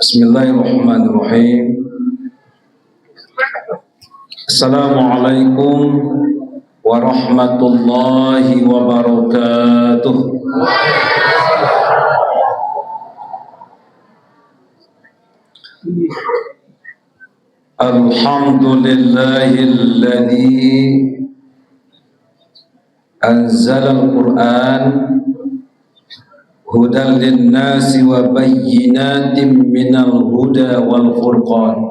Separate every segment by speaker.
Speaker 1: Bismillahirrahmanirrahim. Assalamualaikum warahmatullahi wabarakatuh. Alhamdulillahilladzi anzalal Qur'an hudan linnasi wa bayyinatin minal huda wal furqan.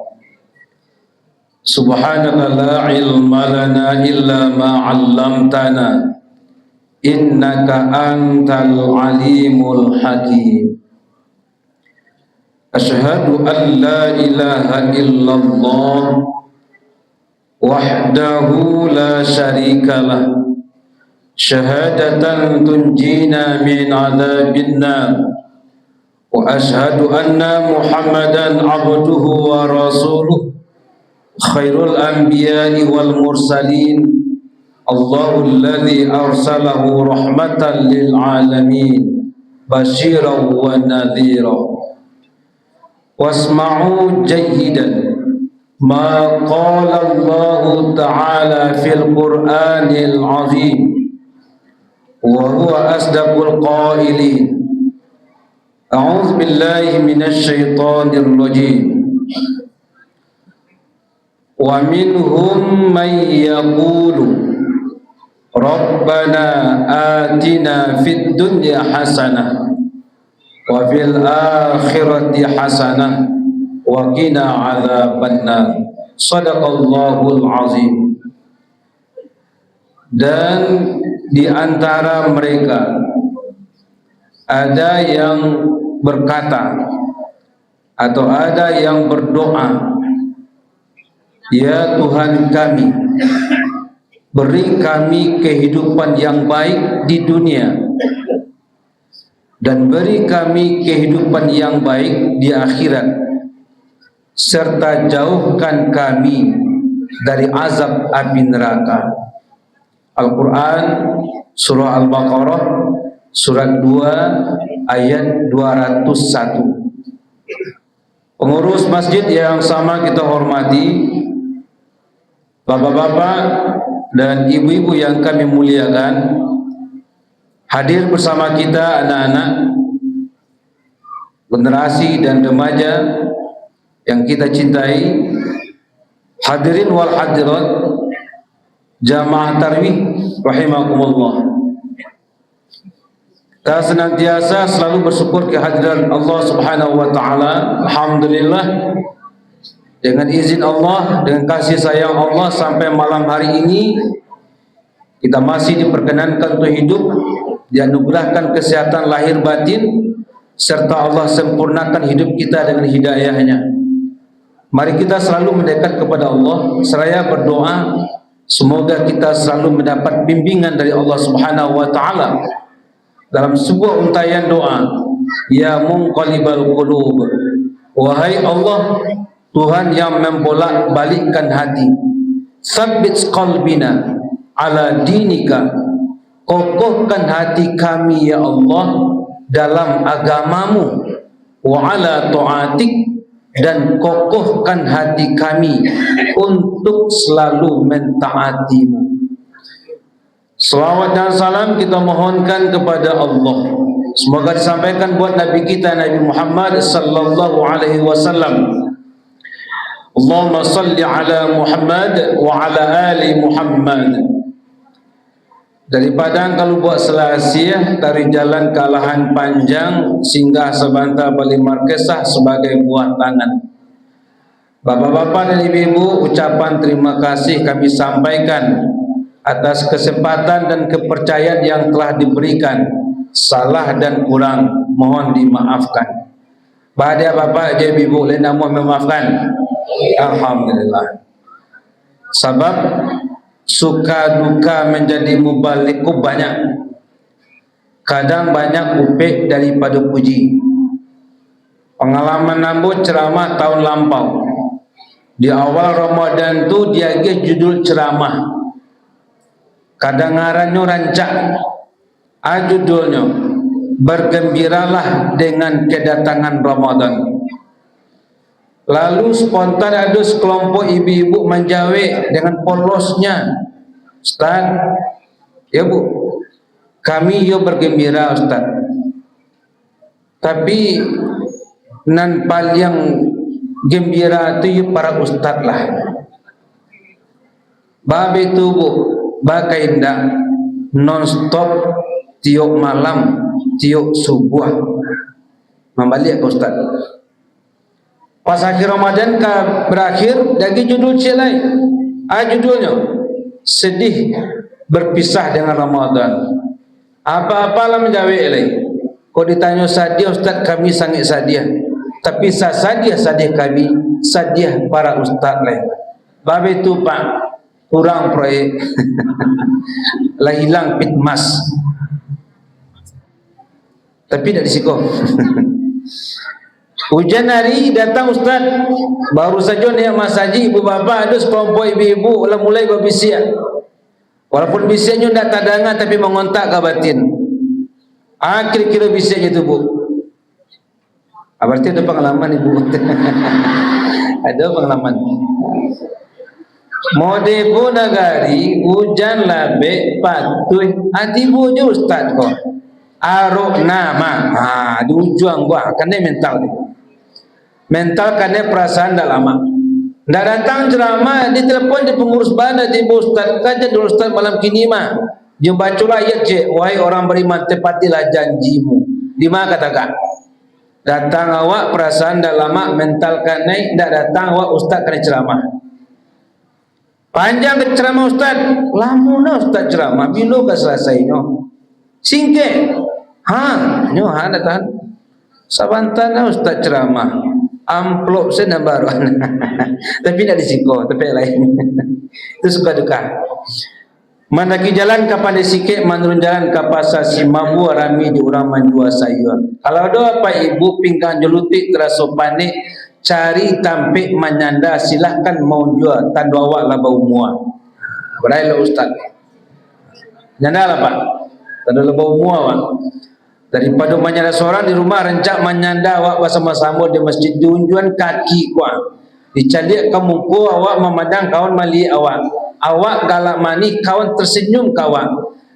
Speaker 1: Subhanaka la ilma lana illa ma 'allamtana innaka antal alimul hakim. Asyhadu an la ilaha illallah wahdahu la syarikalah syahadatan tunjina min adzabin nar wa asyhadu anna Muhammadan abduhu wa rasuluh khairul anbiya'i wal mursalin Allahu alladhi arsalahu rahmatan lil alamin basyiran wa nadhira. Wasma'u jayyidan ma qala Allah ta'ala fil Qur'anil 'azim wa huwa asdaqul qailin. A'udzu billahi minasy syaithanir rajim. Wa minhum man yaqulu Rabbana atina fid dunya hasanah wa fil akhirati hasanah wa qina adzabannar. Shadaqallahul azim. Dan di antara mereka ada yang berkata atau ada yang berdoa, ya Tuhan kami, beri kami kehidupan yang baik di dunia dan beri kami kehidupan yang baik di akhirat, serta jauhkan kami dari azab api neraka. Al-Quran Surah Al-Baqarah Surat 2 ayat 201. Pengurus masjid yang sama kita hormati, bapak-bapak dan ibu-ibu yang kami muliakan, hadir bersama kita anak-anak, generasi dan remaja yang kita cintai, hadirin wal hadirat, jamaah tarwih rahimakumullah. Kita senantiasa selalu bersyukur kehadiran Allah Subhanahu wa taala. Alhamdulillah, dengan izin Allah, dengan kasih sayang Allah, sampai malam hari ini kita masih diperkenankan untuk hidup, dianugerahkan kesehatan lahir batin, serta Allah sempurnakan hidup kita dengan hidayahnya. Mari kita selalu mendekat kepada Allah seraya berdoa, semoga kita selalu mendapat bimbingan dari Allah Subhanahu wa taala dalam sebuah untayan doa, ya munqalibal qulub, wahai Allah, Tuhan yang membolak-balikkan hati, tsabbit qalbina ala dinika, kokohkan hati kami ya Allah dalam agamamu, wa ala ta'atik, dan kokohkan hati kami untuk selalu mentaatimu. Selawat dan salam kita mohonkan kepada Allah, semoga disampaikan buat Nabi kita Nabi Muhammad sallallahu alaihi wasallam. Allahumma salli ala Muhammad wa ala ali Muhammad. Daripada kalau buat selasiah dari jalan Kalahan Panjang singgah sebentar Bali Markesah sebagai buah tangan. Bapak-bapak dan ibu-ibu, ucapan terima kasih kami sampaikan atas kesempatan dan kepercayaan yang telah diberikan. Salah dan kurang mohon dimaafkan. Pada bapak dan ibu lain mohon memaafkan. Alhamdulillah. Sebab suka duka menjadi mubalikku banyak. Kadang banyak upik daripada puji. Pengalaman nambut ceramah tahun lampau. Di awal Ramadan tu dia judul ceramah. Kadang ngarannya rancak, Judulnya, bergembiralah dengan kedatangan Ramadan. Lalu spontan ada sekelompok ibu-ibu menjawab dengan polosnya, Ustaz, ya Bu, kami yo bergembira Ustaz, tapi nan paling gembira itu para ustaz lah. Bab itu Bu, bagai ndak non stop tiap malam, tiap subuh membalik ke ustaz. Pas akhir Ramadan berakhir, lagi judul lain. Judulnya sedih berpisah dengan Ramadan. Apa-apalah menjawab lain. Kau ditanya sadia ustaz, kami sangat sadia. Tapi sadia kami, sadia para ustaz lain. Bab itu Pak, kurang proyek. Lah hilang pitmas. Tapi dari siko. Hujan hari datang ustaz, baru saja ni Mas Haji, ibu bapa ada sekelompok ibu-ibu mulai berbisiak. Walaupun bisiknya tidak tadangan tapi mengontak ke batin. Kira-kira bisiknya itu Bu. Berarti ada pengalaman ibu. Ada pengalaman. Mode bu nagari hujan labe patuh. Ibu je ustaz kau. Arok nama. Di ujung gua kan mental ni. Mental karena perasaan dah lama. Dah datang ceramah, ditelepon di pengurus bandar di ustaz, kajian dulu ustaz malam kini mah. Dia bacalah ayat je, wahai orang beriman, tepatilah janjimu. Di mana katakan? Datang awak perasaan dah lama, mental kan naik, dah datang awak ustaz kena ceramah. Panjang ke ceramah ustaz, lama ustaz ceramah, bila ke selesainya? Singkat. Nyo datang. Sabantana ustaz ceramah. Amplop saya nak baru. Tapi tidak disiko, tapi lain. Itu suka duka. Mandaki jalan kapan disikik, menurun jalan ke pasar Simabu rami di orang menjual sayur. Kalau ada apa ibu pinggang jelutik terasa panik, cari tampik menyanda, silahkan mau jual tandu awak lah bau muak. Berailah ustaz. Nyanda lah Pak. Tandu lah bau muak Pak. Daripada menyanda seorang di rumah, rencak menyanda awak bersama-sama di masjid, diunjuan kaki kuat. Dicalik kamu ku awak memandang kawan mali awak. Awak galak manis, kawan tersenyum kawan.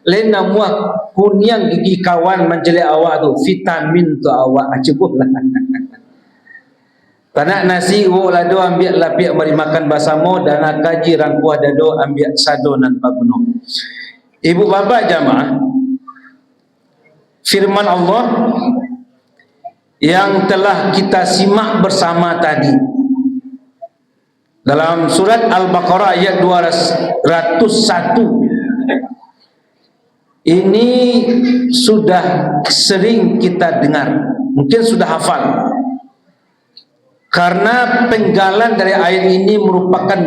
Speaker 1: Lena muak kunyang gigi kawan mencelik awak tu. Vitamin tu awak. Cukup lah. Tanak nasi uuk lado ambil lapiak mari makan bersama, dan kaji rangkuah dado ambil sado nan paguno. Ibu bapa jamaah, firman Allah yang telah kita simak bersama tadi dalam surat Al-Baqarah ayat 201 ini sudah sering kita dengar, mungkin sudah hafal, karena penggalan dari ayat ini merupakan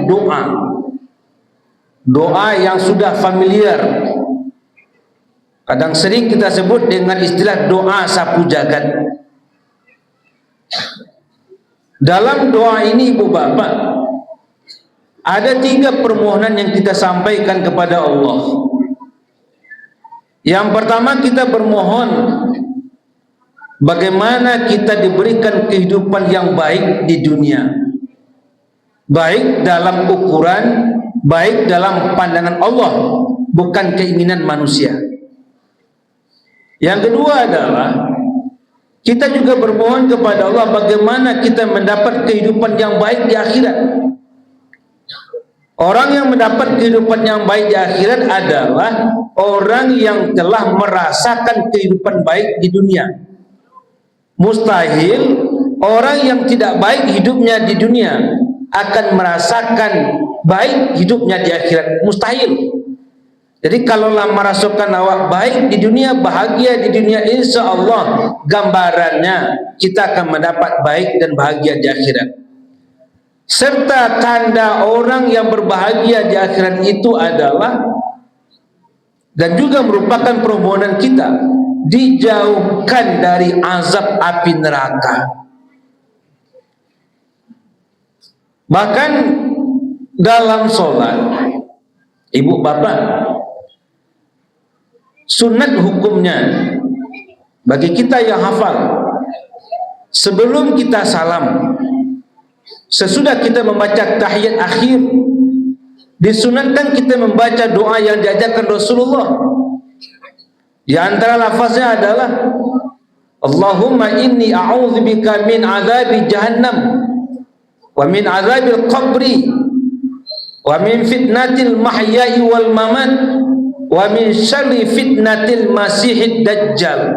Speaker 1: doa yang sudah familiar. Kadang sering kita sebut dengan istilah doa sapu jagat. Dalam doa ini ibu bapa, ada 3 permohonan yang kita sampaikan kepada Allah. Yang pertama, kita bermohon bagaimana kita diberikan kehidupan yang baik di dunia, baik dalam ukuran, baik dalam pandangan Allah, bukan keinginan manusia. Yang kedua adalah kita juga bermohon kepada Allah bagaimana kita mendapat kehidupan yang baik di akhirat. Orang yang mendapat kehidupan yang baik di akhirat adalah orang yang telah merasakan kehidupan baik di dunia. Mustahil orang yang tidak baik hidupnya di dunia akan merasakan baik hidupnya di akhirat. Mustahil. Jadi kalaulah merasakan awak baik di dunia, bahagia di dunia, insya Allah gambarannya kita akan mendapat baik dan bahagia di akhirat. Serta tanda orang yang berbahagia di akhirat itu adalah, dan juga merupakan permohonan kita, dijauhkan dari azab api neraka. Bahkan dalam sholat, ibu bapak, sunat hukumnya bagi kita yang hafal, sebelum kita salam, sesudah kita membaca tahiyat akhir, disunatkan kita membaca doa yang diajarkan Rasulullah. Di antara lafaznya adalah Allahumma inni a'udzubika min azabi jahannam wa min azabil qabri wa min fitnatil mahya'i wal mamat wa min syarri fitnatil masihid dajjal.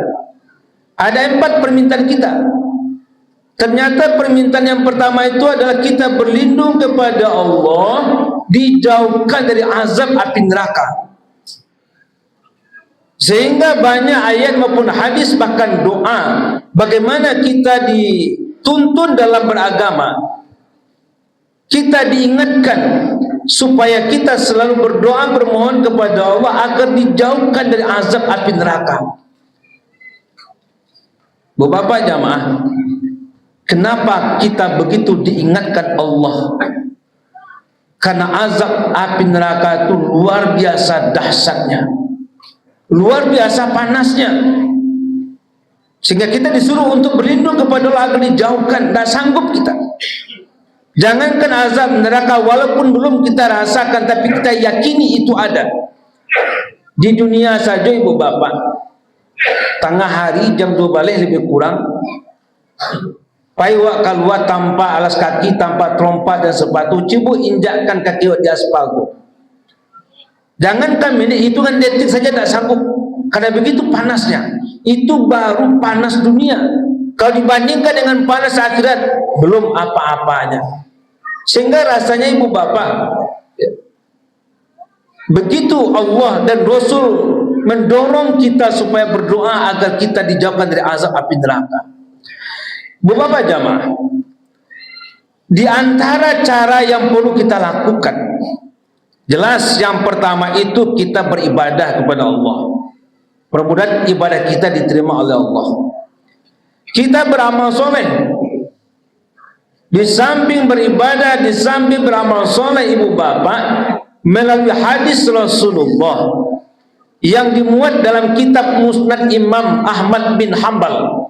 Speaker 1: Ada 4 permintaan kita. Ternyata permintaan yang pertama itu adalah kita berlindung kepada Allah, dijauhkan dari azab api neraka. Sehingga banyak ayat maupun hadis, bahkan doa, bagaimana kita dituntun dalam beragama. Kita diingatkan supaya kita selalu berdoa, bermohon kepada Allah agar dijauhkan dari azab api neraka. Bapak jamaah, kenapa kita begitu diingatkan Allah? Karena azab api neraka itu luar biasa dahsyatnya, luar biasa panasnya, sehingga kita disuruh untuk berlindung kepada Allah agar dijauhkan. Tak sanggup kita. Jangankan azab neraka, walaupun belum kita rasakan, tapi kita yakini itu ada. Di dunia saja ibu bapak, tengah hari jam 2 balik lebih kurang, paiwak keluar tanpa alas kaki, tanpa trompa dan sepatu, coba injakkan kaki di aspal. Jangankan minit, hitungan detik saja tak sanggup, karena begitu panasnya. Itu baru panas dunia. Kalau dibandingkan dengan panas akhirat, belum apa-apanya. Sehingga rasanya ibu bapak, begitu Allah dan Rasul mendorong kita supaya berdoa agar kita dijauhkan dari azab api neraka. Ibu bapak jamaah, di antara cara yang perlu kita lakukan, jelas yang pertama itu kita beribadah kepada Allah. Mudah-mudahan ibadah kita diterima oleh Allah. Kita beramal soleh. Di samping beribadah, di samping beramal soleh ibu bapak, melalui hadis Rasulullah yang dimuat dalam kitab Musnad Imam Ahmad bin Hanbal,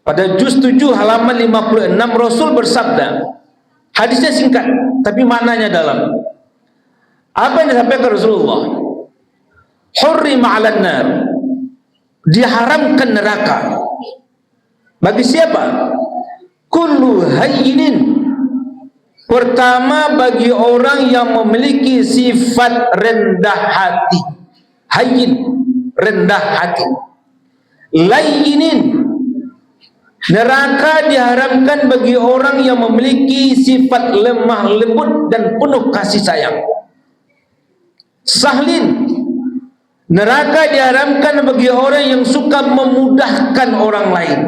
Speaker 1: pada juz 7 halaman 56, Rasul bersabda, hadisnya singkat tapi maknanya dalam. Apa yang disampaikan Rasulullah? Hurrima 'alan nar, diharamkan neraka bagi siapa? Kullu hayyinin, pertama bagi orang yang memiliki sifat rendah hati. Hayyin, rendah hati. Layyinin, neraka diharamkan bagi orang yang memiliki sifat lemah lembut dan penuh kasih sayang. Sahlin, neraka diharamkan bagi orang yang suka memudahkan orang lain.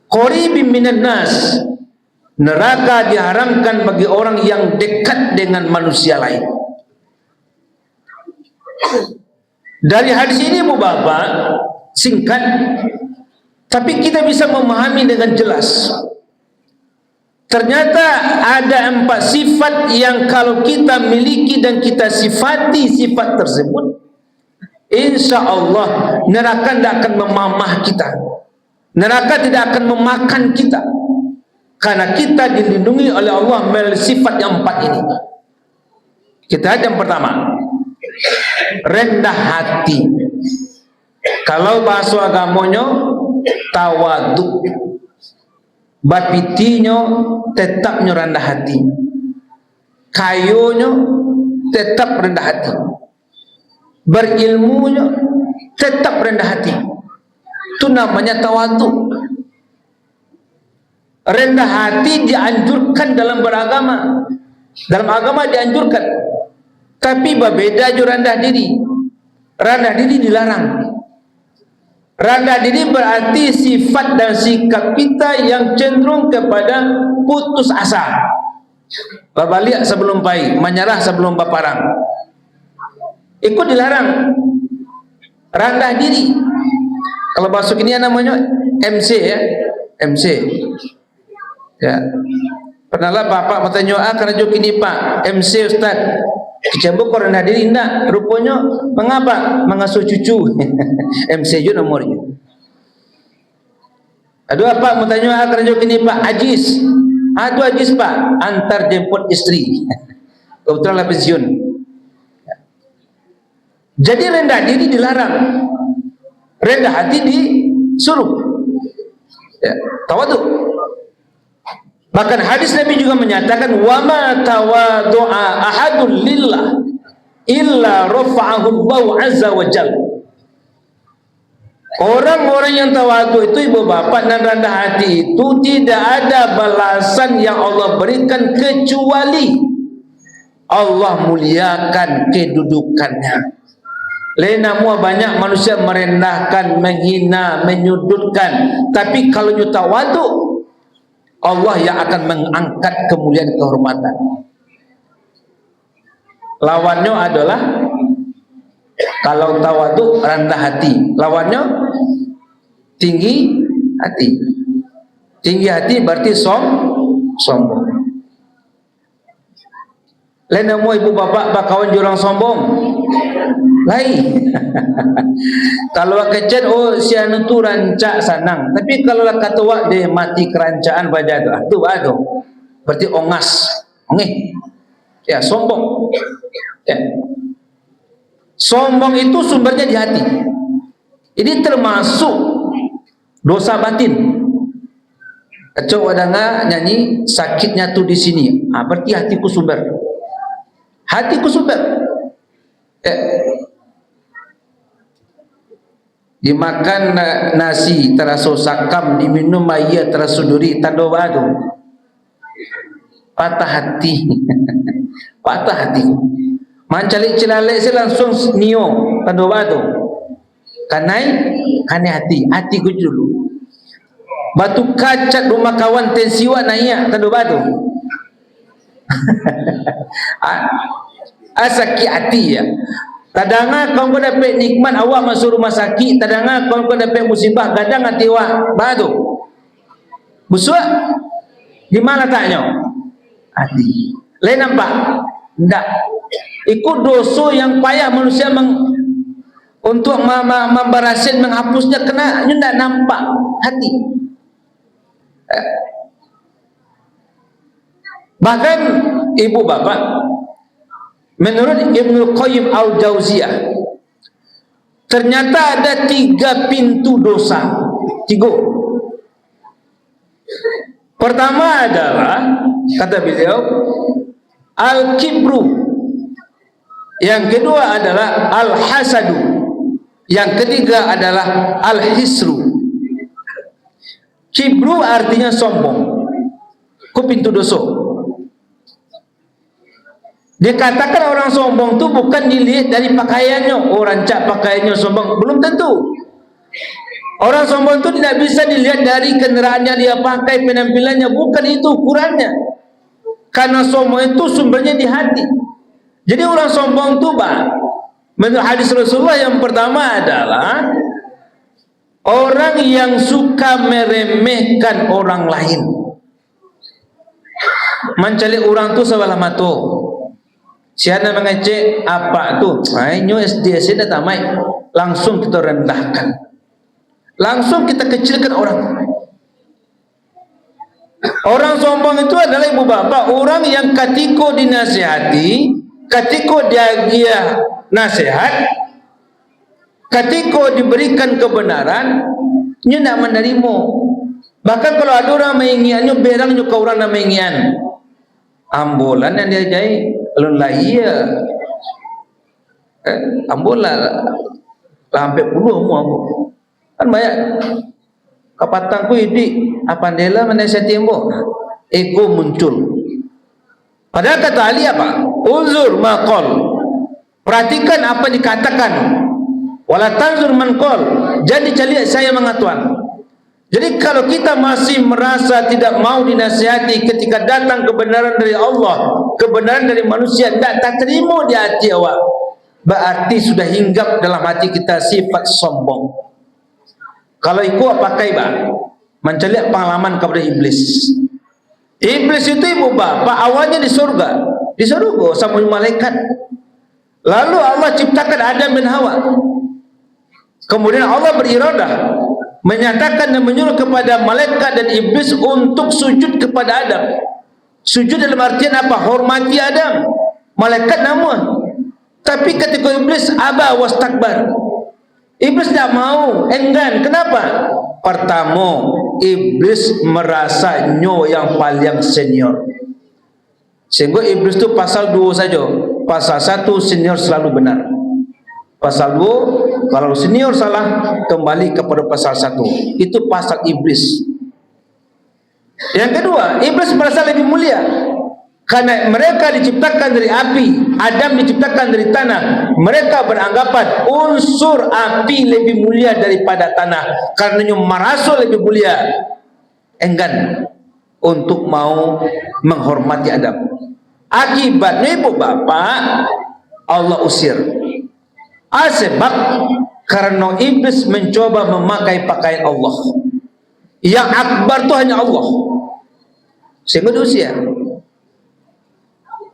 Speaker 1: Qaribin minan nas, neraka diharamkan bagi orang yang dekat dengan manusia lain. Dari hadis ini ibu bapak, singkat tapi kita bisa memahami dengan jelas. Ternyata ada 4 sifat yang kalau kita miliki dan kita sifati sifat tersebut, insya Allah neraka tidak akan memamah kita, neraka tidak akan memakan kita, karena kita dilindungi oleh Allah melalui sifat yang 4 ini. Kita lihat yang pertama, rendah hati. Kalau bahasa agamanya tawadu, bapitinyo tetapnya rendah hati, kayonyo tetap rendah hati, berilmunya tetap rendah hati. Itu namanya tawadu. Rendah hati dianjurkan dalam beragama. Dalam agama dianjurkan. Tapi berbeda juga rendah diri. Rendah diri dilarang. Rendah diri berarti sifat dan sikap kita yang cenderung kepada putus asa, berbalik sebelum baik, menyerah sebelum berperang. Ikut dilarang. Rendah diri. Kalau masuk ini namanya MC ya, MC. Ya. Pernahlah bapak bertanya, karena jok ini pak, MC Ustaz. Kecebok rendah diri enggak. Rupanya mengapa? Mengasuh cucu. MCU nomornya. Aduh apa mau tanya akan jawab ini Pak Ajis. Aduh Ajis Pak, antar jemput istri. Kebetulan pensiun. Jadi rendah diri dilarang, rendah hati disuruh. Ya, tawadhu. Bahkan hadis Nabi juga menyatakan, wa ma tawadu'a ahadun lillah illa rafa'ahu Allah azza wa jalla. Orang-orang yang tawadhu itu ibu bapak dan rendah hati itu tidak ada balasan yang Allah berikan kecuali Allah muliakan kedudukannya. Lain mua banyak manusia merendahkan, menghina, menyudutkan. Tapi kalau you tawadhu, Allah yang akan mengangkat kemuliaan kehormatan. Lawannya adalah kalau tawadhu rendah hati. Lawannya tinggi hati. Tinggi hati berarti sombong. Lain mua ibu bapak bakawan jurang sombong. Lain. Kalau kecil si anu tu rancak sanang. Tapi kalau kata wak dia mati kerancaan baca tu baru. Berarti ongas. Ongeh. Ya, sombong. Ya. Sombong itu sumbernya di hati. Ini termasuk dosa batin. Kacau wadanga nyanyi sakitnya tu di sini. Berarti hatiku sumber. Hatiku sumber. Dimakan nasi terasa sakam, diminum air terasa duri, tanda badu. Patah hati. Patah hati. Mancalik celalek saya langsung nio, tanda badu. Kanai hati, hatiku dulu. Batu kacat rumah kawan tensiwa naik, tanda badu. Asaki hati ya. Tadanga kau dapat nikmat awak masuk rumah sakit, tadanga kau dapat musibah gadang hati awak badu. Busuk di mana taknya? Hati. Lain nampak? Enggak. Ikut dosa yang payah manusia untuk membarasin, menghapusnya kena enggak nampak hati. Bahkan ibu bapak, menurut Ibnu Qayyim Al-Jauziyah, ternyata ada 3 pintu dosa. 3. Pertama adalah, kata beliau, al-kibru. Yang kedua adalah al-hasadu. Yang ketiga adalah al-hisru. Kibru artinya sombong. Itu pintu dosa. Dikatakan orang sombong tu bukan dilihat dari pakaiannya. Orang cak pakaiannya sombong, belum tentu. Orang sombong tu tidak bisa dilihat dari kenderaannya dia pakai, penampilannya, bukan itu ukurannya. Karena sombong itu sumbernya di hati. Jadi orang sombong tu menurut hadis Rasulullah yang pertama adalah orang yang suka meremehkan orang lain. Mencari orang tu sebelah mata. Siapa mengecek apa tu? Nyo SD dah tamai. Langsung kita rendahkan. Langsung kita kecilkan orang. Orang sombong itu adalah ibu bapa, orang yang ketika dinasihati, ketika dia nasihat, ketika diberikan kebenaran, nyo tidak menerima. Bahkan kalau ada orang menginginnya, berang nyo ke orang yang menginginkan. Ambulan yang dia jahit. Alun lahir ambola hampir puluh semua kan banyak kapatangku ini apandela menasihati ambo ego muncul. Padahal kata ahli apa? Uzur maqal, perhatikan apa dikatakan, wala tanzur man qal, jadi cari saya mengatuan. Jadi kalau kita masih merasa tidak mau dinasihati ketika datang kebenaran dari Allah, kebenaran dari manusia, tidak terima di hati awak, berarti sudah hinggap dalam hati kita sifat sombong. Kalau ikut pakai mencari pengalaman kepada iblis. Iblis itu ibu bapa awalnya di surga, di surga sama malaikat. Lalu Allah ciptakan Adam dan Hawa. Kemudian Allah beriradah menyatakan dan menyuruh kepada malaikat dan iblis untuk sujud kepada Adam. Sujud dalam artian apa? Hormati Adam. Malaikat nama. Tapi ketika iblis aba wastakbar, iblis tidak mau, enggan. Kenapa? Pertama, iblis merasa yang paling senior. Sehingga iblis itu pasal 2 saja. Pasal 1 senior selalu benar. Pasal 2 kalau senior salah kembali kepada pasal 1. Itu pasal iblis. Yang kedua, iblis merasa lebih mulia karena mereka diciptakan dari api, Adam diciptakan dari tanah. Mereka beranggapan unsur api lebih mulia daripada tanah, karenanya merasa lebih mulia, enggan untuk mau menghormati Adam. Akibatnya ibu bapak, Allah usir. Sebab karena iblis mencoba memakai pakaian Allah. Yang akbar itu hanya Allah, sehingga diusir.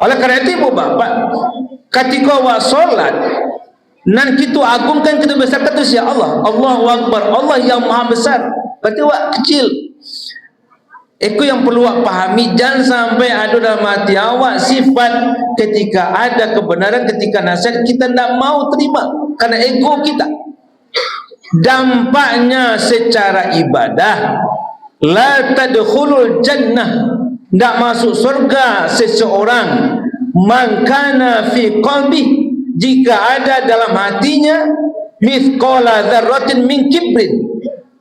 Speaker 1: Oleh karena itu ibu bapak, ketika awak solat nan kita agungkan, kita besarkan itu ya Allah, Allahu Akbar, Allah yang maha besar. Berarti awak kecil. Itu yang perlu awak pahami. Jangan sampai ada dalam hati awak sifat ketika ada kebenaran, ketika nasihat kita tidak mau terima karena ego kita. Dampaknya secara ibadah, la tadkhulul jannah, tidak masuk surga seseorang man kana fi qalbi, jika ada dalam hatinya mithqala dzarratin min kibrin,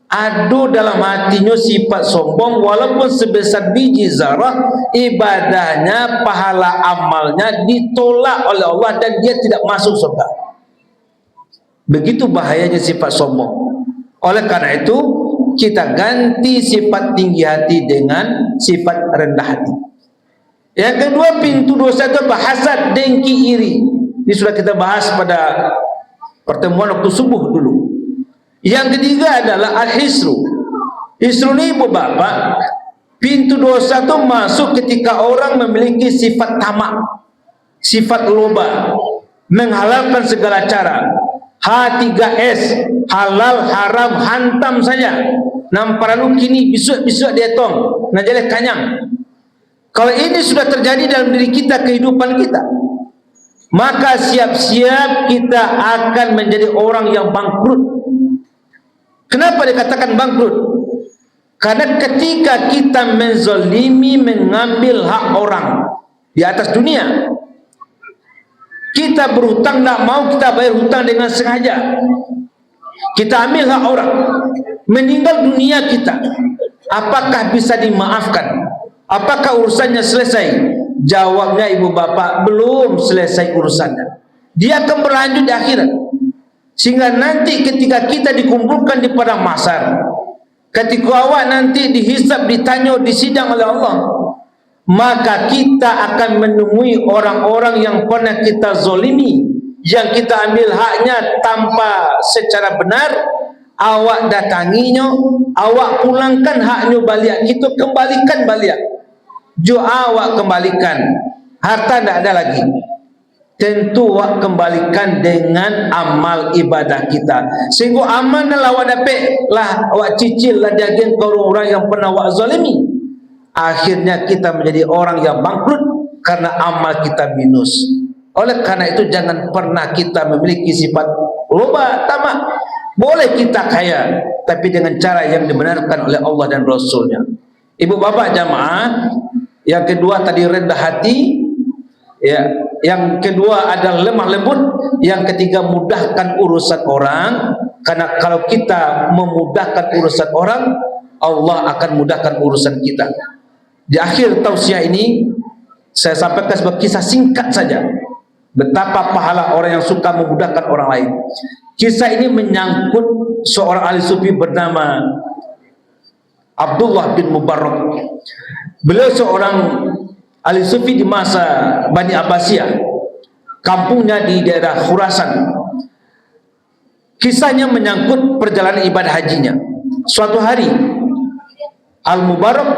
Speaker 1: ada dalam hatinya sifat sombong walaupun sebesar biji zarah, ibadahnya, pahala amalnya ditolak oleh Allah dan dia tidak masuk surga. Begitu bahayanya sifat sombong. Oleh karena itu kita ganti sifat tinggi hati dengan sifat rendah hati. Yang kedua, pintu dosa itu hasad, dengki, iri. Ini sudah kita bahas pada pertemuan waktu subuh dulu. Yang ketiga adalah al-hisru. Hisru ini ibu bapak, pintu dosa itu masuk ketika orang memiliki sifat tamak, sifat loba, menghalalkan segala cara. H3S, halal haram hantam saja. Namparalu kini besok dia tong, najale kanyang. Kalau ini sudah terjadi dalam diri kita, kehidupan kita, maka siap-siap kita akan menjadi orang yang bangkrut. Kenapa dikatakan bangkrut? Karena ketika kita menzalimi, mengambil hak orang di atas dunia, kita berhutang, tidak mau kita bayar hutang dengan sengaja, kita ambil hak orang, meninggal dunia kita, apakah bisa dimaafkan? Apakah urusannya selesai? Jawabnya ibu bapak, belum selesai urusannya. Dia akan berlanjut di akhirat. Sehingga nanti ketika kita dikumpulkan di padang mahsyar, ketika awak nanti dihisab, ditanya, disidang oleh Allah, maka kita akan menemui orang-orang yang pernah kita zolimi, yang kita ambil haknya tanpa secara benar. Awak datanginya, awak pulangkan haknya balik, kita kembalikan balik. Jo awak kembalikan, harta tidak ada lagi. Tentu awak kembalikan dengan amal ibadah kita. Sehingga amal lah awak dapat lah, awak cicil lah daging ke orang yang pernah awak zalimi. Akhirnya kita menjadi orang yang bangkrut karena amal kita minus. Oleh karena itu jangan pernah kita memiliki sifat loba, tamak. Boleh kita kaya, tapi dengan cara yang dibenarkan oleh Allah dan Rasulnya. Ibu bapak jamaah, yang kedua tadi rendah hati, ya, yang kedua adalah lemah lembut, yang ketiga mudahkan urusan orang. Karena kalau kita memudahkan urusan orang, Allah akan mudahkan urusan kita. Di akhir tausiah ini saya sampaikan sebuah kisah singkat saja, betapa pahala orang yang suka memudahkan orang lain. Kisah ini menyangkut seorang ahli sufi bernama Abdullah bin Mubarak. Beliau seorang ahli sufi di masa Bani Abbasiyah. Kampungnya di daerah Khurasan. Kisahnya menyangkut perjalanan ibadah hajinya. Suatu hari Al-Mubarak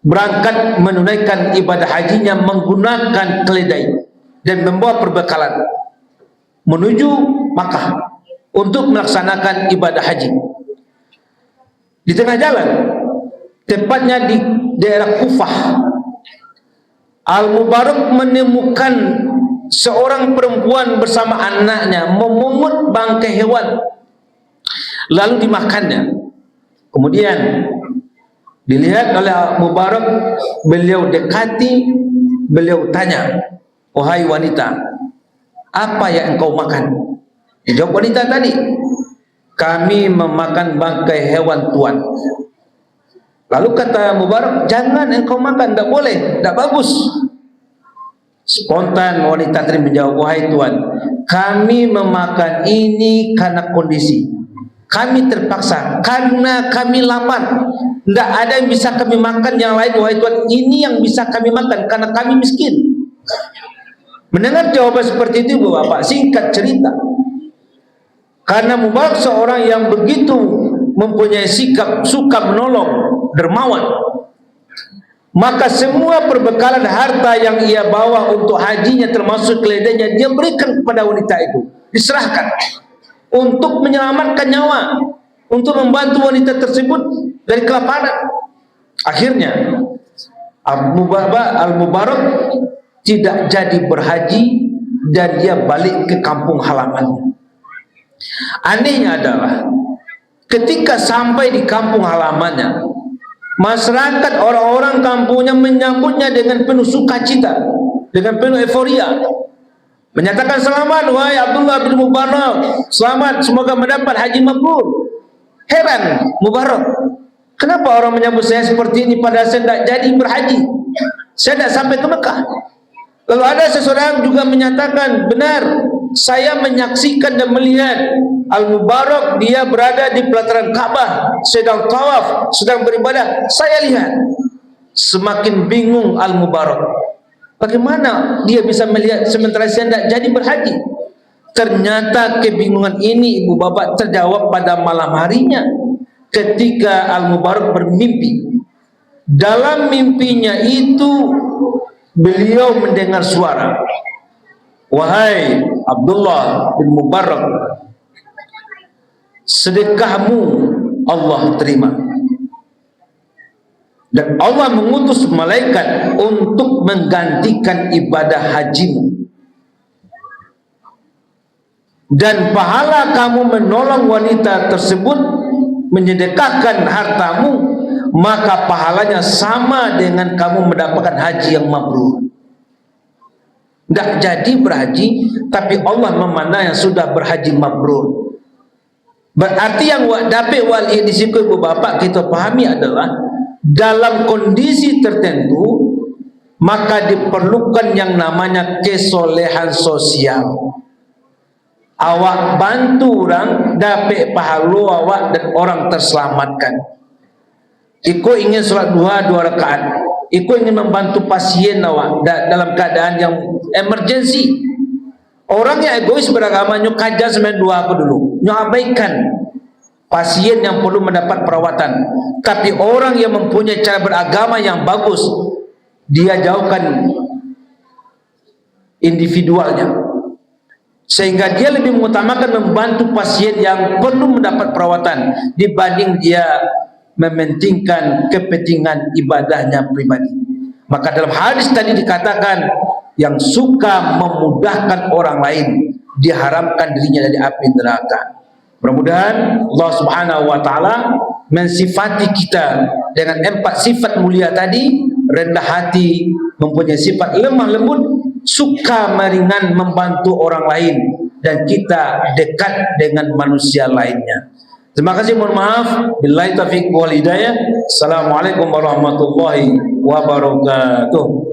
Speaker 1: berangkat menunaikan ibadah hajinya menggunakan keledai dan membawa perbekalan menuju Makkah untuk melaksanakan ibadah haji. Di tengah jalan, tepatnya di daerah Kufah, Al-Mubarak menemukan seorang perempuan bersama anaknya memungut bangkai hewan lalu dimakannya. Kemudian dilihat oleh Al-Mubarak, beliau dekati, beliau tanya, "Wahai wanita, apa yang engkau makan?" Dijawab wanita tadi, "Kami memakan bangkai hewan tuan." Lalu kata Mubarak, "Jangan engkau makan, tidak boleh, tidak bagus." Spontan wanita tadi menjawab, "Wahai tuan, kami memakan ini karena kondisi. Kami terpaksa, karena kami lapar. Tidak ada yang bisa kami makan yang lain, wahai tuan. Ini yang bisa kami makan, karena kami miskin." Mendengar jawaban seperti itu, Bapak, singkat cerita, karena Mubarak seorang yang begitu mempunyai sikap suka menolong, dermawan, maka semua perbekalan harta yang ia bawa untuk hajinya termasuk keledainya dia berikan kepada wanita itu, diserahkan untuk menyelamatkan nyawa, untuk membantu wanita tersebut dari kelaparan. Akhirnya Al-Mubarak tidak jadi berhaji dan dia balik ke kampung halamannya. Anehnya adalah ketika sampai di kampung halamannya, masyarakat, orang-orang kampungnya menyambutnya dengan penuh sukacita, dengan penuh euforia, menyatakan, "Selamat wahai Abdullah bin Mubarak, selamat, semoga mendapat haji mabrur." Heran Mubarak, kenapa orang menyambut saya seperti ini padahal saya tidak jadi berhaji, saya tidak sampai ke Mekah. Lalu ada seseorang juga menyatakan, "Benar, saya menyaksikan dan melihat Al-Mubarak, dia berada di pelataran Ka'bah, sedang tawaf, sedang beribadah. Saya lihat." Semakin bingung Al-Mubarak, bagaimana dia bisa melihat sementara saya tidak jadi berhaji? Ternyata kebingungan ini, ibu bapak, terjawab pada malam harinya ketika Al-Mubarak bermimpi. Dalam mimpinya itu beliau mendengar suara, "Wahai Abdullah bin Mubarak, sedekahmu Allah terima, dan Allah mengutus malaikat untuk menggantikan ibadah hajimu, dan pahala kamu menolong wanita tersebut, menyedekahkan hartamu, maka pahalanya sama dengan kamu mendapatkan haji yang mabrur." Tidak jadi berhaji, tapi Allah memandang yang sudah berhaji mabrur. Berarti yang dapat wali di situ, ibu bapak, kita pahami adalah dalam kondisi tertentu maka diperlukan yang namanya kesolehan sosial. Awak bantu orang, dapat pahala awak dan orang terselamatkan. Iko ingin sholat dua rakaat, iko ingin membantu pasien awak dalam keadaan yang emergensi. Orang yang egois beragama nyo kaja semen dua aku dulu, nyo abaikan pasien yang perlu mendapat perawatan. Tapi orang yang mempunyai cara beragama yang bagus, dia jauhkan individualnya, sehingga dia lebih mengutamakan membantu pasien yang perlu mendapat perawatan dibanding dia mementingkan kepentingan ibadahnya pribadi. Maka dalam hadis tadi dikatakan, yang suka memudahkan orang lain diharamkan dirinya dari api neraka. Mudah-mudahan Allah Subhanahu wa taala mensifati kita dengan 4 sifat mulia tadi: rendah hati, mempunyai sifat lemah lembut, suka meringan membantu orang lain, dan kita dekat dengan manusia lainnya. Terima kasih, mohon maaf. Billahi taufiq wal hidayah. Assalamualaikum warahmatullahi wabarakatuh.